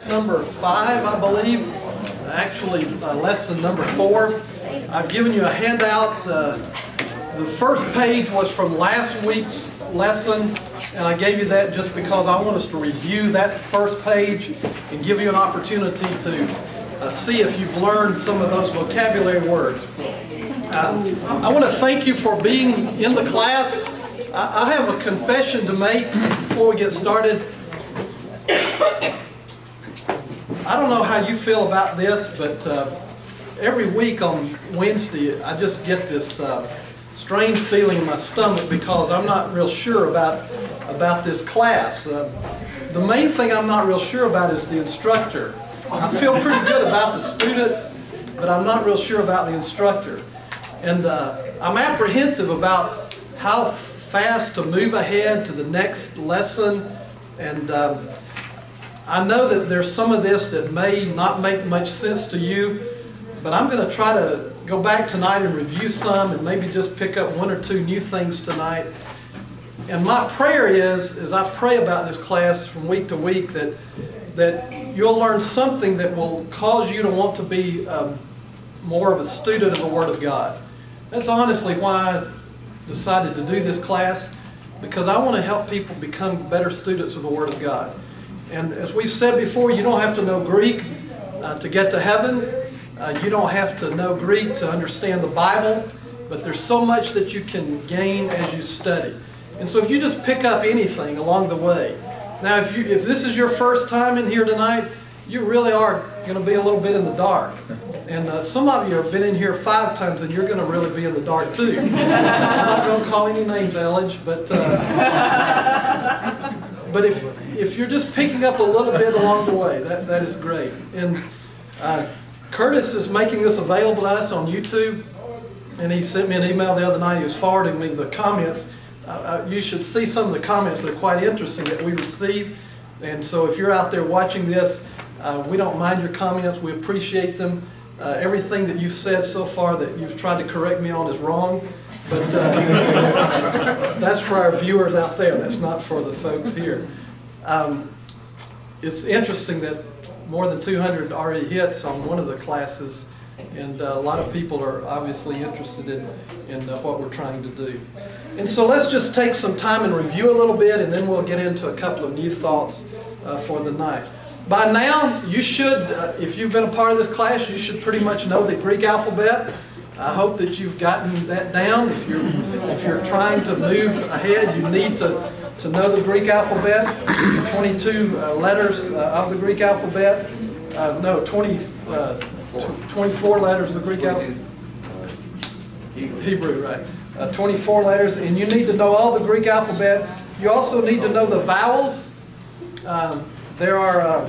Number 5, I believe, actually lesson number 4. I've given you a handout. The first page was from last week's lesson, and I gave you that just because I want us to review that first page and give you an opportunity to see if you've learned some of those vocabulary words. I want to thank you for being in the class. I have a confession to make before we get started. I don't know how you feel about this, but every week on Wednesday I just get this strange feeling in my stomach because I'm not real sure about this class. The main thing I'm not real sure about is the instructor. I feel pretty good about the students, but I'm not real sure about the instructor. And I'm apprehensive about how fast to move ahead to the next lesson. And I know that there's some of this that may not make much sense to you, but I'm going to try to go back tonight and review some and maybe just pick up 1 or 2 new things tonight. And my prayer is, as I pray about this class from week to week, that you'll learn something that will cause you to want to be more of a student of the Word of God. That's honestly why I decided to do this class, because I want to help people become better students of the Word of God. And as we've said before, you don't have to know Greek to get to heaven. You don't have to know Greek to understand the Bible, but there's so much that you can gain as you study. And so if you just pick up anything along the way. Now if this is your first time in here tonight, you really are going to be a little bit in the dark. And some of you have been in here 5 times and you're going to really be in the dark too. I'm not going to call any names, Elledge, but if you're just picking up a little bit along the way, that is great. And Curtis is making this available to us on YouTube, and he sent me an email the other night. He was forwarding me the comments. You should see some of the comments that are quite interesting that we receive. And so if you're out there watching this, we don't mind your comments. We appreciate them. Everything that you've said so far that you've tried to correct me on is wrong. But that's for our viewers out there. That's not for the folks here. It's interesting that more than 200 already hits on one of the classes, and a lot of people are obviously interested in what we're trying to do. And so let's just take some time and review a little bit, and then we'll get into a couple of new thoughts for the night. By now, you should, if you've been a part of this class, you should pretty much know the Greek alphabet. I hope that you've gotten that down. If you're trying to move ahead, you need to know the Greek alphabet. 22 letters of the Greek alphabet. No, 24 letters of the Greek alphabet. Hebrew, right. 24 letters, and you need to know all the Greek alphabet. You also need to know the vowels. There are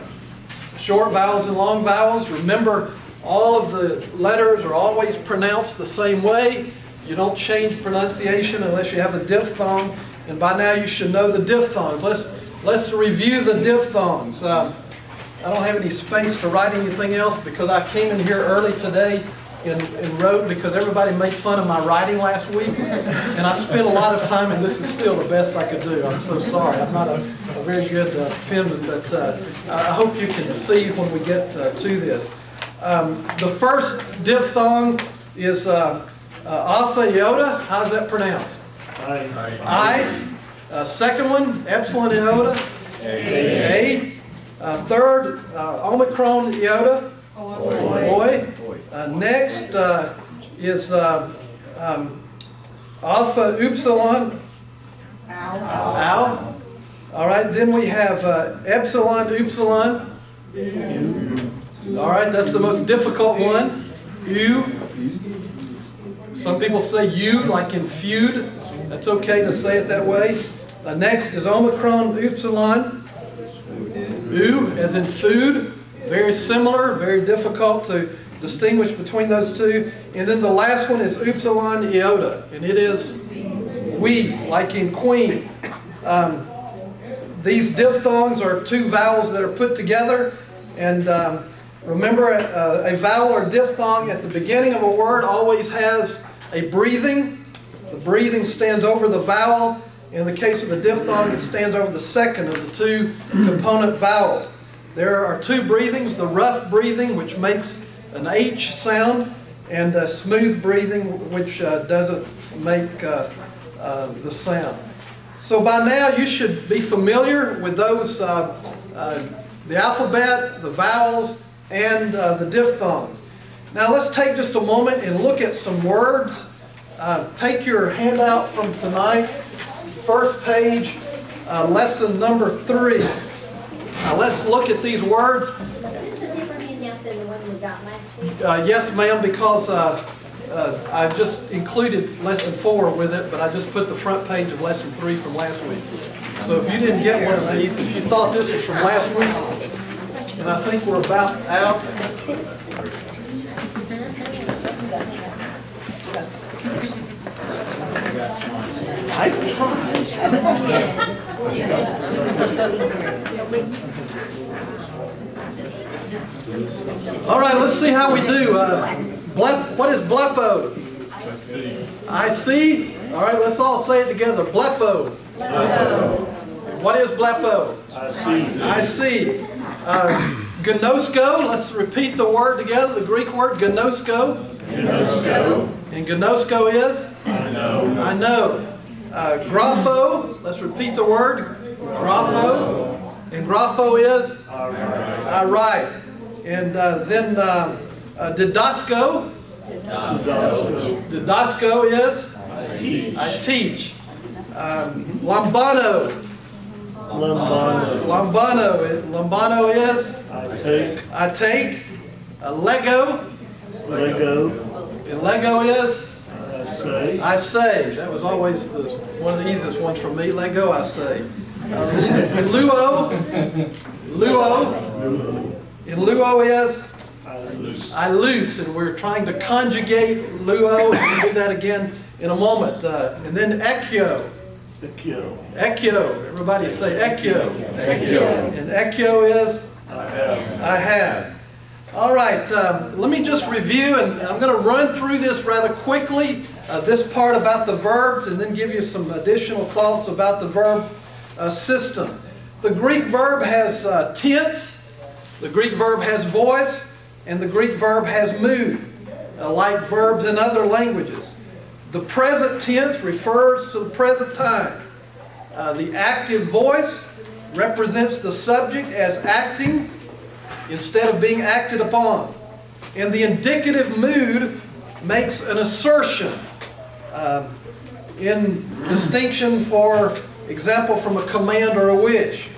short vowels and long vowels. Remember, all of the letters are always pronounced the same way. You don't change pronunciation unless you have a diphthong. And by now you should know the diphthongs. Let's review the diphthongs. I don't have any space to write anything else because I came in here early today and wrote because everybody made fun of my writing last week. And I spent a lot of time, and this is still the best I could do. I'm so sorry. I'm not a very good penman, but I hope you can see when we get to this. The first diphthong is alpha iota. How's that pronounced? I. Second one, epsilon iota. A. Third, omicron iota. Oi. Next is alpha upsilon. Ow. All right, then we have epsilon upsilon. All right, that's the most difficult one. U. Some people say U like in feud. That's okay to say it that way. Next is omicron upsilon. U as in food. Very similar, very difficult to distinguish between those two. And then the last one is upsilon iota, and it is we, like in queen. These diphthongs are 2 vowels that are put together, and remember a vowel or diphthong at the beginning of a word always has a breathing. The breathing stands over the vowel. In the case of the diphthong, it stands over the second of the 2 component vowels. There are two breathings, the rough breathing, which makes an H sound, and smooth breathing, which doesn't make the sound. So by now you should be familiar with those, the alphabet, the vowels, and the diphthongs. Now let's take just a moment and look at some words. Take your handout from tonight, first page, lesson number 3. Now let's look at these words. Is this a different handout than the one we got last week? Yes, ma'am, because I just included lesson 4 with it, but I just put the front page of lesson 3 from last week. So if you didn't get one of these, if you thought this was from last week, and I think we're about out. I tried. All right, let's see how we do. What is blepo? I see. All right, let's all say it together. Blepo. What is blepo? I see. Gnosko. Let's repeat the word together. The Greek word gnosko. And gnosko is? I know. Grapho. Let's repeat the word. Grapho. And grapho is? I write. And then didasko. Didasko is? I teach. Lambano. Lambano is? I take. Lego. And Lego is? I say. That was always one of the easiest ones for me. Lego, I say. Luo. And luo is? I loose. And we're trying to conjugate luo. And we'll do that again in a moment. And then ekyo. Ekyo. Everybody say ekyo. And ekyo is? I have. All right. Let me just review, and I'm going to run through this rather quickly, this part about the verbs, and then give you some additional thoughts about the verb system. The Greek verb has tense, the Greek verb has voice, and the Greek verb has mood, like verbs in other languages. The present tense refers to the present time. The active voice represents the subject as acting instead of being acted upon. And the indicative mood makes an assertion in distinction, for example, from a command or a wish.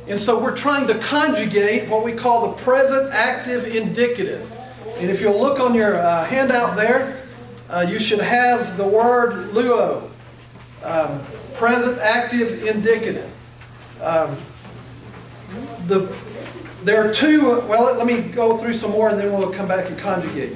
And so we're trying to conjugate what we call the present active indicative. And if you'll look on your handout there, you should have the word luo, present active indicative. There are two, well, let me go through some more and then we'll come back and conjugate.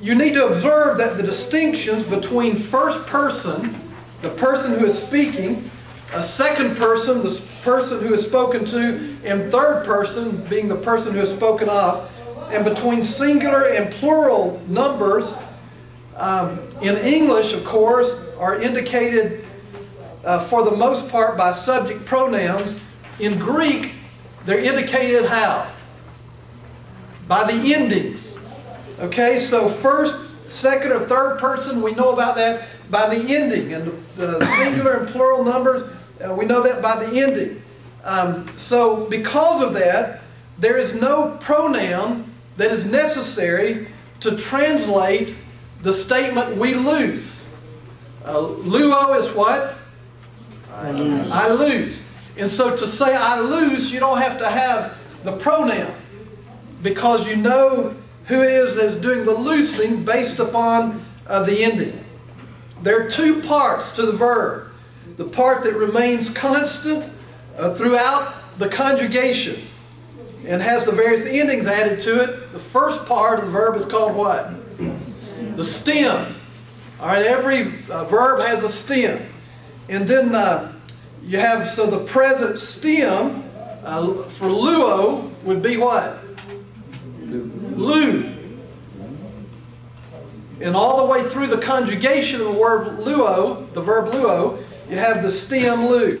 You need to observe that the distinctions between first person, the person who is speaking, a second person, the person who is spoken to, and third person, being the person who is spoken of, and between singular and plural numbers, in English, of course, are indicated for the most part by subject pronouns. In Greek, they're indicated how? By the endings. Okay, so first, second, or third person, we know about that by the ending. And the singular and plural numbers, we know that by the ending. So because of that, there is no pronoun that is necessary to translate the statement "we lose." Luo is what? I lose. I lose. And so to say "I lose," you don't have to have the pronoun, because you know who it is that is doing the loosing based upon the ending. There are two parts to the verb. The part that remains constant throughout the conjugation and has the various endings added to it. The first part of the verb is called what? The stem. All right, every verb has a stem. And then you have, so the present stem for luo would be what? Lu. And all the way through the conjugation of the word luo, the verb luo, you have the stem lu.